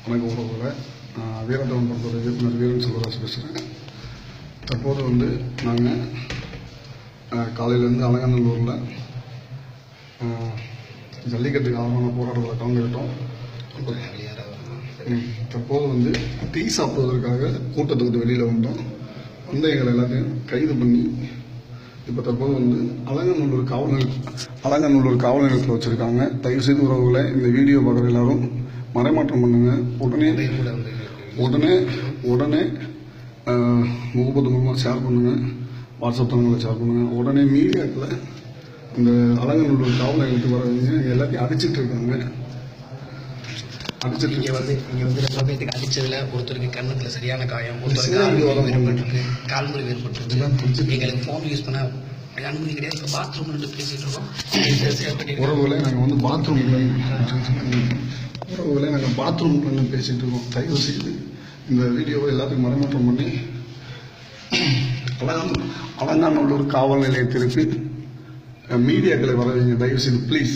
வணக்கம் உறவுகளை. வீரத்தவன் படத்தோட இயக்குனர் வீரன் செல்வராஜ் பேசுகிறேன். தற்போது வந்து நாங்கள் காலையிலேருந்து அலங்காநல்லூரில் ஜல்லிக்கட்டுக்கு ஆதரவான போராட்டத்தில் கலந்துக்கிட்டோம். தற்போது வந்து டீ சாப்பிடுவதற்காக கூட்டத்துக்கு வெளியில் வந்தோம். வந்து எங்களை எல்லாத்தையும் கைது பண்ணி இப்போ தற்போது வந்து அலங்காநல்லூர் காவல் நிலையத்தில் வச்சுருக்காங்க. தயவுசெய்து உறவுகளை இந்த வீடியோ பார்க்குற எல்லாரும் மறைமாற்றம் பண்ணுங்க. உடனே முகப்பத்து மூலமாக ஷேர் பண்ணுங்க, வாட்ஸ்அப் தளங்களில் ஷேர் பண்ணுங்க. உடனே மீடியாக்களை இந்த அலங்காநல்லூர் காவல் நிலையத்துக்கு வரவங்க எல்லாத்தையும் அடிச்சிட்டு இருக்காங்க. இங்கே வந்து ரொம்ப பேருக்கு அடிச்சதுல ஒருத்தருக்கு கண்ணத்துல சரியான காயம், ஒருத்தருக்கு கால்முறை ஏற்பட்டு எங்களுக்கு ஃபோன் யூஸ் பண்ண அனுமதி கிடையாது. பாத்ரூம்ல பேசிட்டு இருக்கோம். உறவுகளை நாங்கள் வந்து பாத்ரூம்ல பேசிட்டு இருக்கோம். தயவு செய்து இந்த வீடியோவை எல்லாத்துக்கும் மறைமாற்றம் பண்ணி அலங்காநல்லூர் காவல் நிலையத்திற்கு மீடியாக்களை வர வைங்க. தயவு செய்து ப்ளீஸ்.